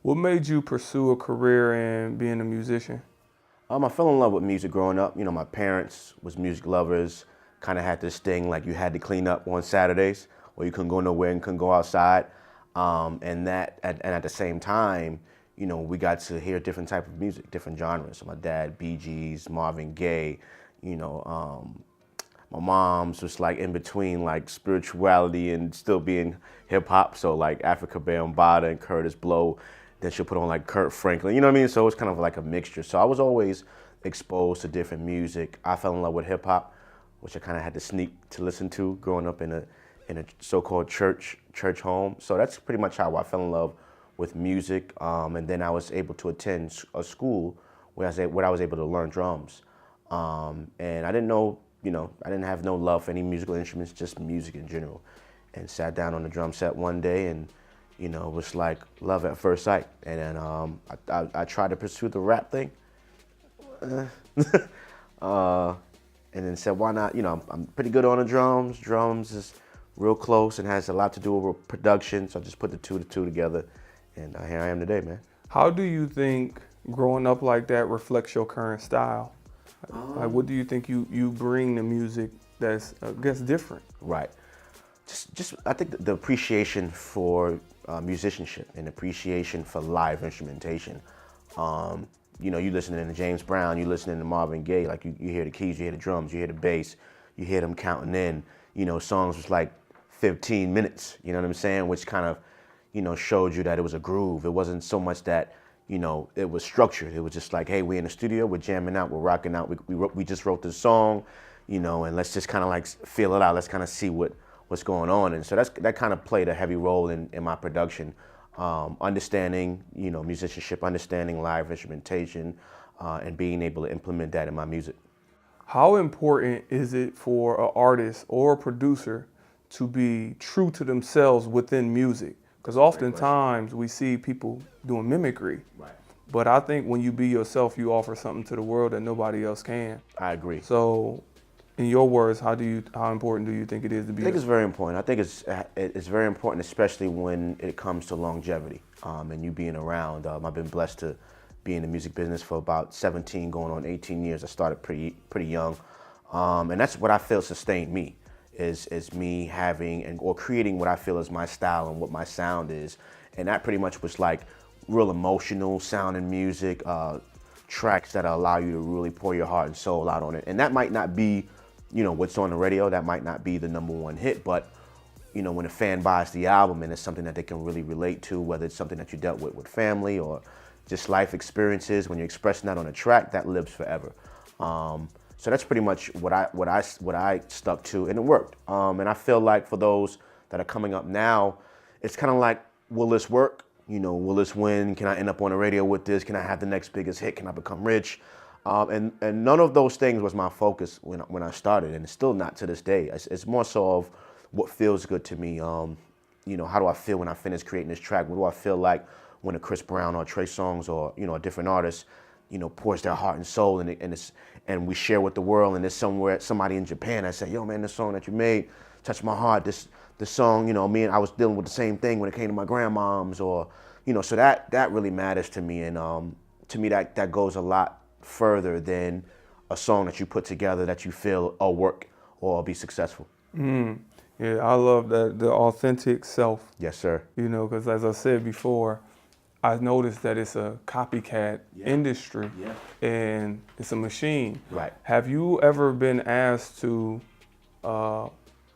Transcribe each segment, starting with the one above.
What made you pursue a career in being a musician? I fell in love with music growing up. My parents was music lovers. Kind of had this thing like you had to clean up on Saturdays, or you couldn't go nowhere and couldn't go outside. And at the same time, we got to hear different type of music, different genres. So my dad, Bee Gees, Marvin Gaye. You know, my mom's was like in between like spirituality and still being hip hop. So like Africa Bambaataa and Curtis Blow. Then she'll put on like Kurt Franklin, you know what I mean? So it's kind of like a mixture. So I was always exposed to different music. I fell in love with hip hop, which I kind of had to sneak to listen to growing up in a so-called church home. So that's pretty much how I fell in love with music. And then I was able to attend a school where I was able to learn drums. And I didn't know, I didn't have no love for any musical instruments, just music in general. And sat down on the drum set one day and it was like love at first sight. And then I tried to pursue the rap thing. And then said, why not? I'm pretty good on the drums. Drums is real close and has a lot to do with production. So I just put the two together. And here I am today, man. How do you think growing up like that reflects your current style? Like, what do you think you bring to music that's, I guess, different? Right. Just I think the appreciation for musicianship and appreciation for live instrumentation. You listening to James Brown, you listening to Marvin Gaye, like you hear the keys, you hear the drums, you hear the bass, you hear them counting in. Songs was like 15 minutes, you know what I'm saying? Which kind of, showed you that it was a groove. It wasn't so much that, it was structured. It was just like, hey, we're in the studio, we're jamming out, we're rocking out. We just wrote this song, and let's just kind of like feel it out. Let's kind of see what's going on. And so that kind of played a heavy role in my production. Understanding, musicianship, understanding live instrumentation, and being able to implement that in my music. How important is it for an artist or a producer to be true to themselves within music? Because oftentimes we see people doing mimicry. Right. But I think when you be yourself, you offer something to the world that nobody else can. I agree. So, in your words, how important do you think it is to be? I think it's very important. I think it's very important, especially when it comes to longevity and you being around. I've been blessed to be in the music business for about 17, going on 18 years. I started pretty young, and that's what I feel sustained me. Is me having or creating what I feel is my style and what my sound is, and that pretty much was like real emotional sounding music, tracks that allow you to really pour your heart and soul out on it. And that might not be, what's on the radio. That might not be the #1 hit, but when a fan buys the album and it's something that they can really relate to, whether it's something that you dealt with family or just life experiences, when you're expressing that on a track, that lives forever. So that's pretty much what I stuck to, and it worked. And I feel like for those that are coming up now, it's kind of like, will this work? Will this win? Can I end up on the radio with this? Can I have the next biggest hit? Can I become rich? And none of those things was my focus when I started, and it's still not to this day. It's more so of what feels good to me. How do I feel when I finish creating this track? What do I feel like when a Chris Brown or Trey Songz or a different artist pours their heart and soul and we share with the world, and there's somebody in Japan that say, yo man, this song that you made touched my heart. This song, I was dealing with the same thing when it came to my grandmom's, or so that really matters to me. And to me that goes a lot further than a song that you put together that you feel will work or be successful. Yeah, I love that, the authentic self. Yes, sir. Because as I said before, I noticed that it's a copycat industry, and it's a machine. Right. Have you ever been asked to,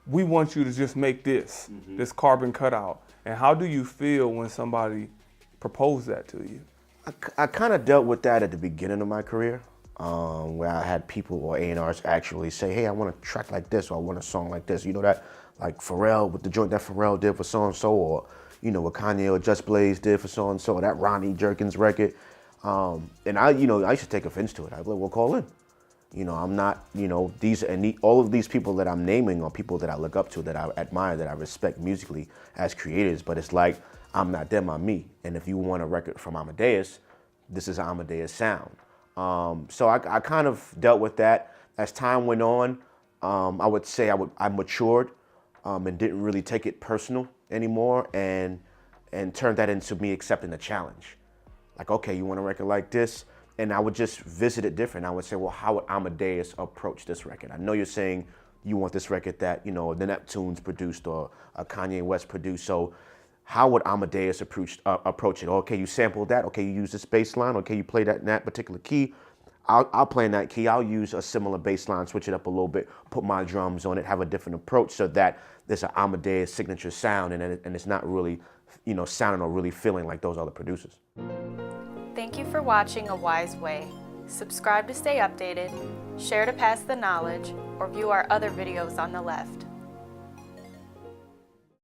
we want you to just make this carbon cutout, and how do you feel when somebody proposed that to you? I kind of dealt with that at the beginning of my career, where I had people or A&Rs actually say, hey, I want a track like this, or I want a song like this. That, like Pharrell, with the joint that Pharrell did for so-and-so, or what Kanye or Just Blaze did for so-and-so, or that Ronnie Jerkins record. And I used to take offense to it. I'd be like, well, call in. I'm not, all of these people that I'm naming are people that I look up to, that I admire, that I respect musically as creators, but it's like, I'm not them, I'm me. And if you want a record from Amadeus, this is an Amadeus sound. So I kind of dealt with that. As time went on, I would say I matured and didn't really take it personal anymore, and turned that into me accepting the challenge. Like, okay, you want a record like this? And I would just visit it different. I would say, well, how would Amadeus approach this record? I know you're saying you want this record that, you know, the Neptunes produced or Kanye West produced. So how would Amadeus approach it? Okay, you sampled that. Okay, you use this bass line. Okay, you play that in that particular key. I'll play in that key. I'll use a similar bass line, switch it up a little bit, put my drums on it, have a different approach so that there's an Amadeus signature sound and it's not really, you know, sounding or really feeling like those other producers. Thank you for watching A Wise Way. Subscribe to stay updated, share to pass the knowledge, or view our other videos on the left.